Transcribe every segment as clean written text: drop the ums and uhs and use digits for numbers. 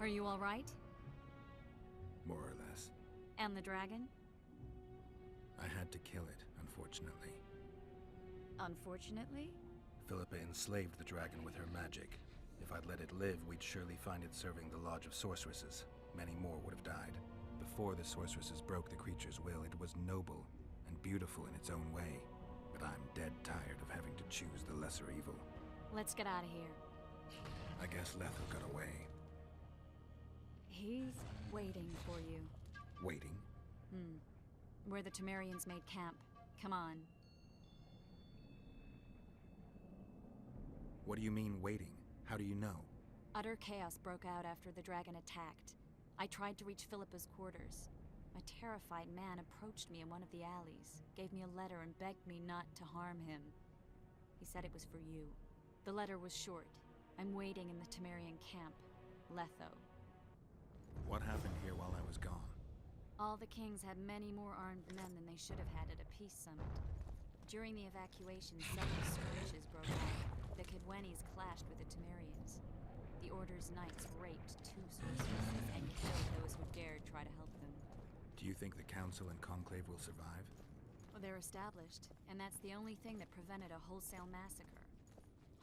Are you all right? More or less. And the dragon? I had to kill it, unfortunately. Unfortunately? Philippa enslaved the dragon with her magic. If I'd let it live, we'd surely find it serving the Lodge of Sorceresses. Many more would have died. Before the sorceresses broke the creature's will, it was noble and beautiful in its own way. But I'm dead tired of having to choose the lesser evil. Let's get out of here. I guess Letho got away. He's waiting for you. Waiting? Where the Temerians made camp. Come on. What do you mean, waiting? How do you know? Utter chaos broke out after the dragon attacked. I tried to reach Philippa's quarters. A terrified man approached me in one of the alleys, gave me a letter and begged me not to harm him. He said it was for you. The letter was short. I'm waiting in the Temerian camp. Letho. What happened here while I was gone? All the kings had many more armed men than they should have had at a peace summit. During the evacuation, several skirmishes broke out. The Kedwenis clashed with the Temerians. The Order's knights raped 2 sorceresses and killed those who dared try to help them. Do you think the Council and Conclave will survive? Well, they're established, and that's the only thing that prevented a wholesale massacre.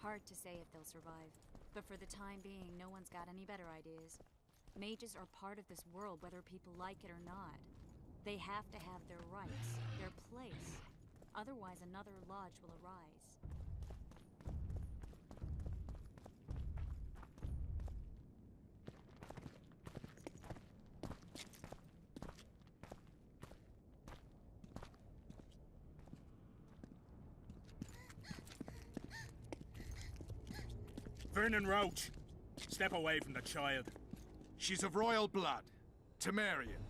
Hard to say if they'll survive, but for the time being, no one's got any better ideas. Mages are part of this world, whether people like it or not. They have to have their rights, their place. Otherwise, another lodge will arise. Vernon Roach, step away from the child. She's of royal blood. Temerian.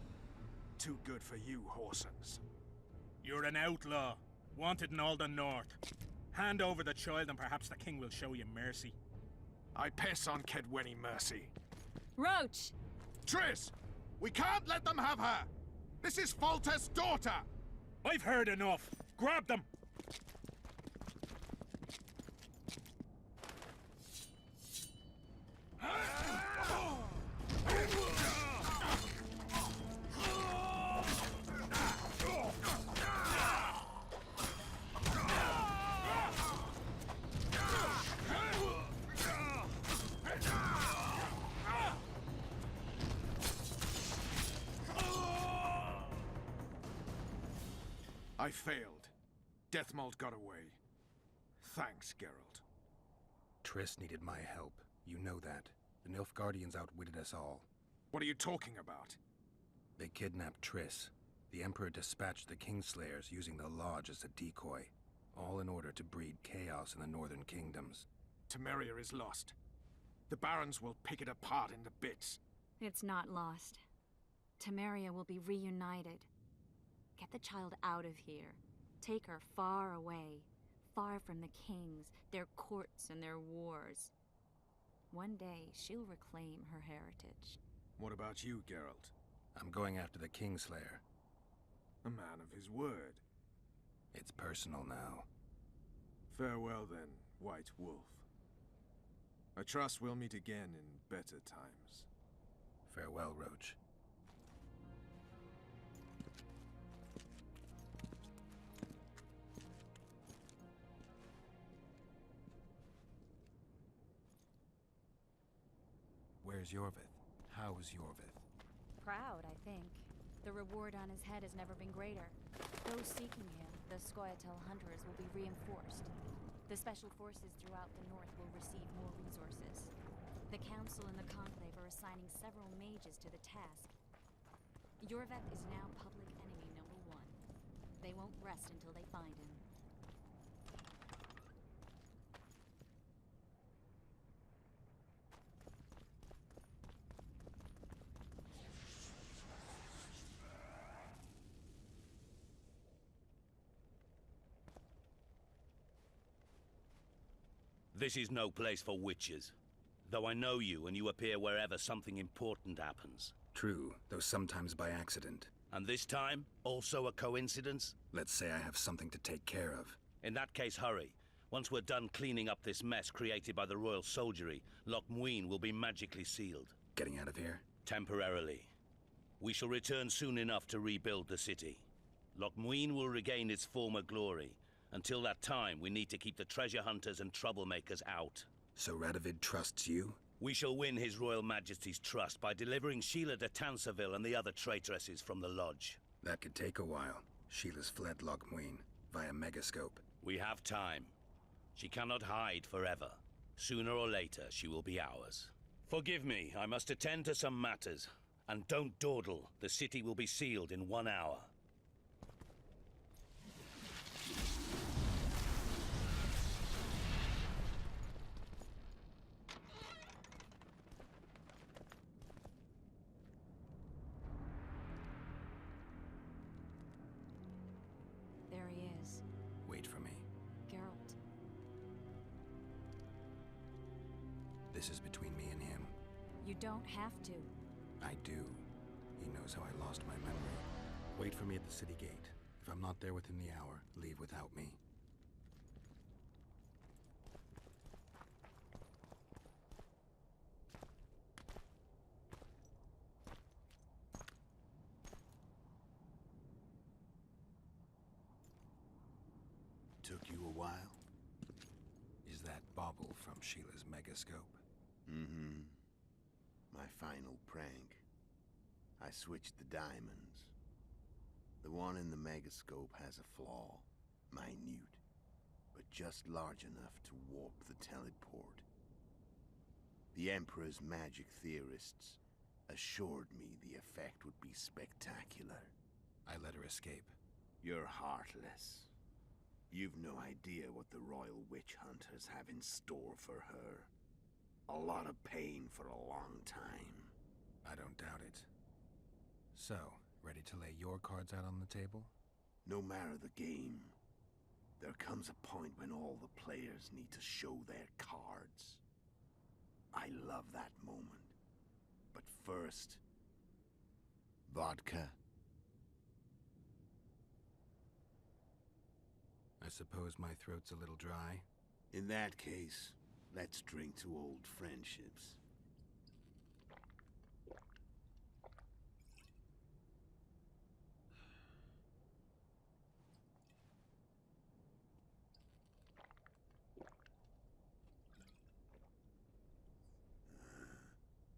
Too good for you, Horsens. You're an outlaw, wanted in all the north. Hand over the child and perhaps the king will show you mercy. I piss on Kedweni mercy. Roach! Triss! We can't let them have her! This is Foltest's daughter! I've heard enough. Grab them! I failed. Deathmold got away. Thanks, Geralt. Triss needed my help. You know that. The Nilfgaardians outwitted us all. What are you talking about? They kidnapped Triss. The Emperor dispatched the Kingslayers using the Lodge as a decoy. All in order to breed chaos in the northern kingdoms. Temeria is lost. The Barons will pick it apart into bits. It's not lost. Temeria will be reunited. Get the child out of here. Take her far away. Far from the kings, their courts, and their wars. One day, she'll reclaim her heritage. What about you, Geralt? I'm going after the Kingslayer. A man of his word. It's personal now. Farewell then, White Wolf. I trust we'll meet again in better times. Farewell, Roach. Where's Yorvith? How's Yorvith? Proud, I think. The reward on his head has never been greater. Those seeking him, the Scoia'tael hunters, will be reinforced. The special forces throughout the north will receive more resources. The Council and the Conclave are assigning several mages to the task. Yorvith is now public enemy #1. They won't rest until they find him. This is no place for witches. Though I know you, and you appear wherever something important happens. True, though sometimes by accident. And this time, also a coincidence? Let's say I have something to take care of. In that case, hurry. Once we're done cleaning up this mess created by the royal soldiery, Loch Muin will be magically sealed. getting out of here? Temporarily. We shall return soon enough to rebuild the city. Loch Muin will regain its former glory. Until that time, we need to keep the treasure hunters and troublemakers out. So Radovid trusts you? We shall win His Royal Majesty's trust by delivering Xillia de Tansarville and the other traitresses from the Lodge. That could take a while. Sheila's fled Loch Muin via Megascope. We have time. She cannot hide forever. Sooner or later, she will be ours. Forgive me, I must attend to some matters. And don't dawdle. The city will be sealed in 1 hour. There he is. Wait for me. Geralt. This is between me and him. You don't have to. I do. He knows how I lost my memory. Wait for me at the city gate. If I'm not there within the hour, leave without me. Took you a while? Is that bauble from Sheila's Megascope? Mm-hmm. My final prank. I switched the diamonds. The one in the Megascope has a flaw. Minute. But just large enough to warp the teleport. The Emperor's magic theorists assured me the effect would be spectacular. I let her escape. You're heartless. You've no idea what the Royal Witch Hunters have in store for her. A lot of pain for a long time. I don't doubt it. So, ready to lay your cards out on the table? No matter the game, there comes a point when all the players need to show their cards. I love that moment. But first... vodka. I suppose my throat's a little dry. In that case, let's drink to old friendships.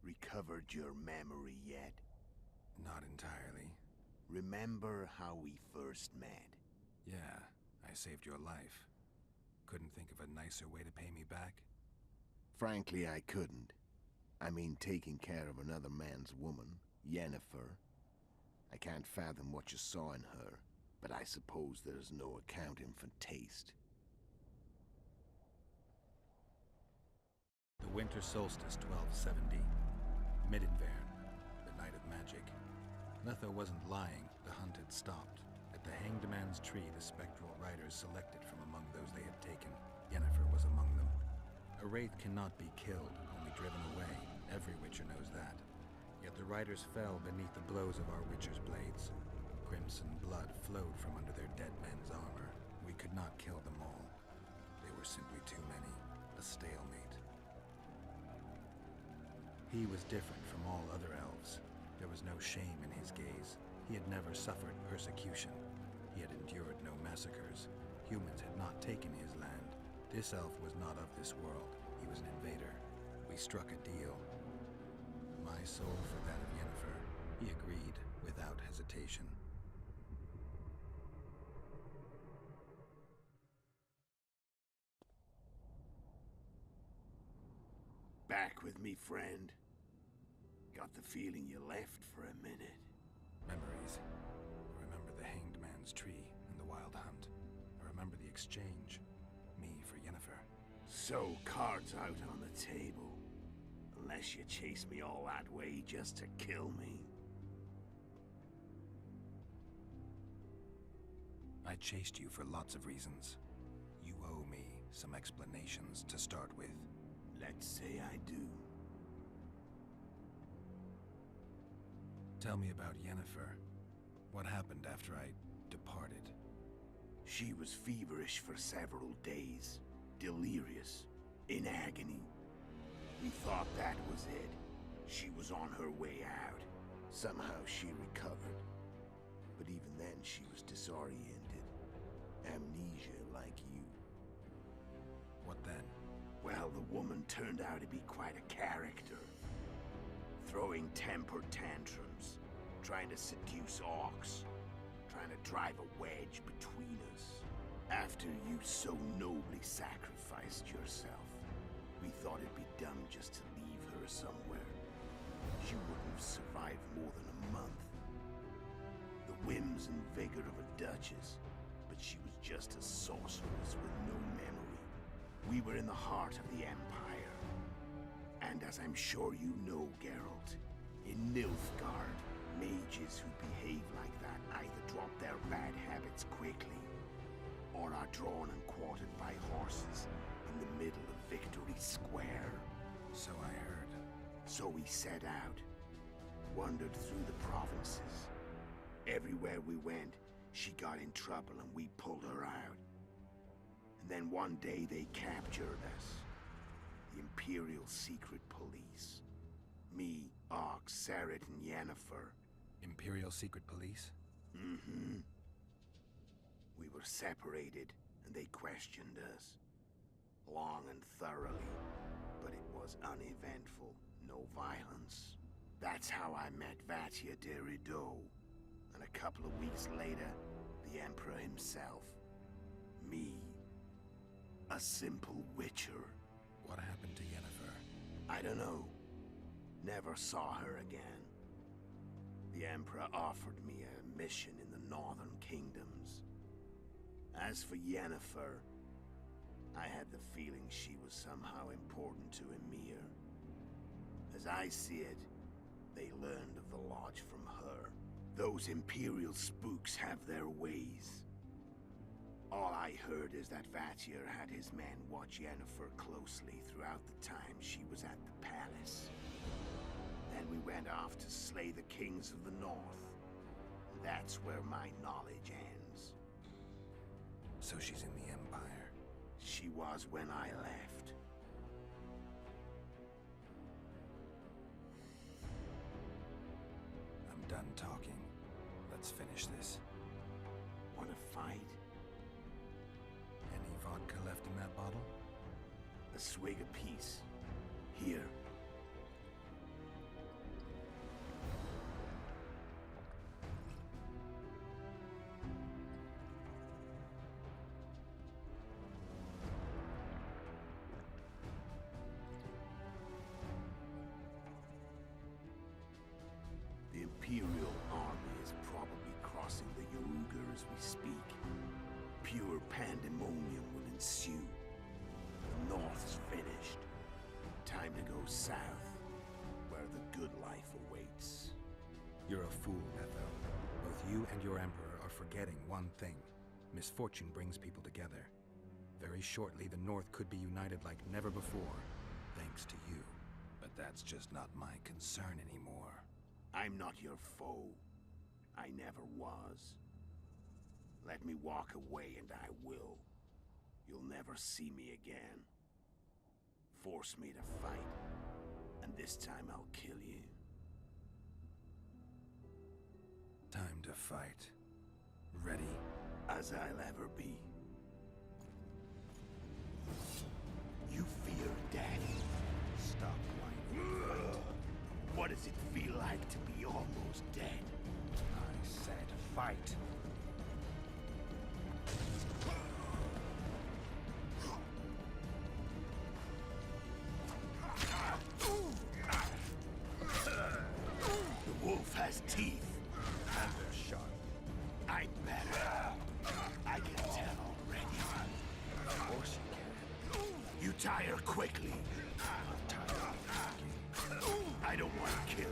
Recovered your memory yet? Not entirely. Remember how we first met? Yeah, I saved your life. Couldn't think of a nicer way to pay me back? Frankly, I couldn't. I mean, taking care of another man's woman, Yennefer. I can't fathom what you saw in her, but I suppose there's no accounting for taste. The winter solstice, 1270. Midinvern, the night of magic. Letho wasn't lying, the hunt had stopped. At the Hanged Man's Tree, the spectral riders selected from among those they had taken. Yennefer was among them. A wraith cannot be killed, only driven away. Every witcher knows that. Yet the riders fell beneath the blows of our witcher's blades. Crimson blood flowed from under their dead men's armor. We could not kill them all. They were simply too many. A stalemate. He was different from all other elves. There was no shame in his gaze. He had never suffered persecution. He had endured no massacres. Humans had not taken his land. This elf was not of this world. He was an invader. We struck a deal. My soul for that of Yennefer. He agreed without hesitation. Back with me, friend. Got the feeling you left for a minute. Memories. I remember the Hanged Man's Tree and the Wild Hunt. I remember the exchange. Me for Yennefer. So, cards out on the table. Unless you chase me all that way just to kill me. I chased you for lots of reasons. You owe me some explanations to start with. Let's say I do. Tell me about Yennefer. What happened after I departed? She was feverish for several days. Delirious. In agony. We thought that was it. She was on her way out. Somehow she recovered. But even then she was disoriented. Amnesia like you. What then? Well, the woman turned out to be quite a character. Throwing temper tantrums, trying to seduce orcs, trying to drive a wedge between us. After you so nobly sacrificed yourself, we thought it'd be dumb just to leave her somewhere. She wouldn't have survived more than a month. The whims and vigor of a duchess, but she was just a sorceress with no memory. We were in the heart of the Empire. And as I'm sure you know, Geralt, in Nilfgaard, mages who behave like that either drop their bad habits quickly, or are drawn and quartered by horses in the middle of Victory Square. So I heard. So we set out, wandered through the provinces. Everywhere we went, she got in trouble and we pulled her out. And then one day they captured us. The Imperial Secret Police. Me, Ox, Sarah, and Yennefer. Imperial Secret Police? Mm-hmm. We were separated, and they questioned us. Long and thoroughly, but it was uneventful. No violence. That's how I met Vatia de Rideau. And a couple of weeks later, the Emperor himself. Me. A simple witcher. What happened to Yennefer? I don't know. Never saw her again. The Emperor offered me a mission in the northern kingdoms. As for Yennefer, I had the feeling she was somehow important to Emir. As I see it, they learned of the Lodge from her. Those Imperial spooks have their ways. All I heard is that Vatir had his men watch Yennefer closely throughout the time she was at the palace. Then we went off to slay the kings of the north. That's where my knowledge ends. So she's in the Empire. She was when I left. I'm done talking. Let's finish this. Wanna fight? Any vodka left in that bottle? A swig apiece. Here. The Imperial army is probably crossing the Yaruger as we speak. Pure pandemonium will ensue. The North's finished. Time to go south, where the good life awaits. You're a fool, Etho. Both you and your Emperor are forgetting one thing. Misfortune brings people together. Very shortly, the North could be united like never before, thanks to you. But that's just not my concern anymore. I'm not your foe. I never was. Let me walk away and I will. You'll never see me again. Force me to fight, and this time I'll kill you. Time to fight. Ready? As I'll ever be. You fear death. Stop whining. Fight. What does it feel like to be almost dead? I said fight. The wolf has teeth. And they're sharp. I'm better. I can tell already. Of course you can. You tire quickly. I'm tired of thinking. I don't want to kill you.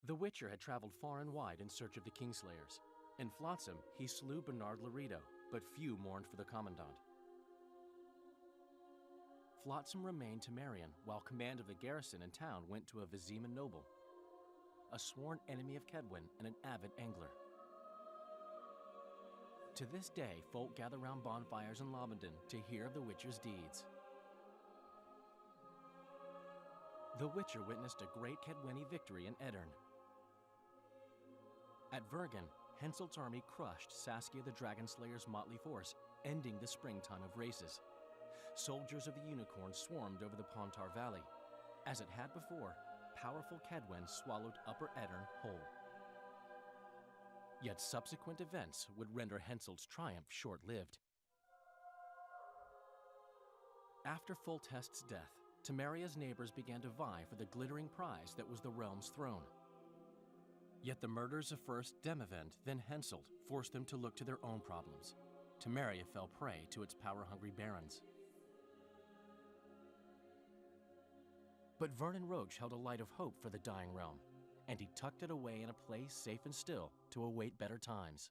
The Witcher had traveled far and wide in search of the Kingslayers. In Flotsam, he slew Bernard Laredo, but few mourned for the Commandant. Flotsam remained Temerian, while command of the garrison and town went to a Vizima noble, a sworn enemy of Kedwen and an avid angler. To this day, folk gather round bonfires in Lobendon to hear of the Witcher's deeds. The Witcher witnessed a great Kedweni victory in Edirn. At Vergen, Henselt's army crushed Saskia the Dragonslayer's motley force, ending the springtime of races. Soldiers of the Unicorn swarmed over the Pontar Valley. As it had before, powerful Kedwen swallowed Upper Edirn whole. Yet subsequent events would render Henselt's triumph short-lived. After Foltest's death, Temeria's neighbors began to vie for the glittering prize that was the realm's throne. Yet the murders of first Demavend, then Henselt, forced them to look to their own problems. Temeria fell prey to its power-hungry barons. But Vernon Roche held a light of hope for the dying realm, and he tucked it away in a place safe and still to await better times.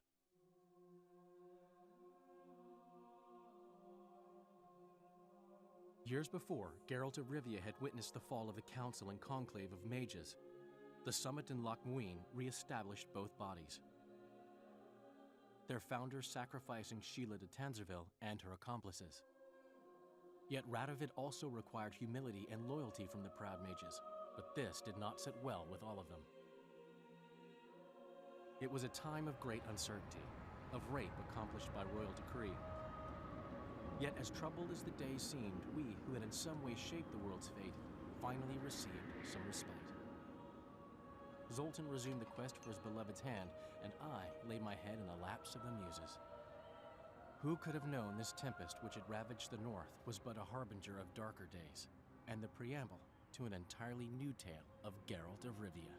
Years before, Geralt of Rivia had witnessed the fall of the Council and Conclave of Mages. The summit in Loch Muin re-established both bodies, their founders sacrificing Sheila de Tanzerville and her accomplices. Yet Radovid also required humility and loyalty from the proud mages, but this did not sit well with all of them. It was a time of great uncertainty, of rape accomplished by royal decree. Yet as troubled as the days seemed, we, who had in some way shaped the world's fate, finally received some respite. Zoltan resumed the quest for his beloved's hand, and I laid my head in the laps of the muses. Who could have known this tempest which had ravaged the north was but a harbinger of darker days, and the preamble to an entirely new tale of Geralt of Rivia?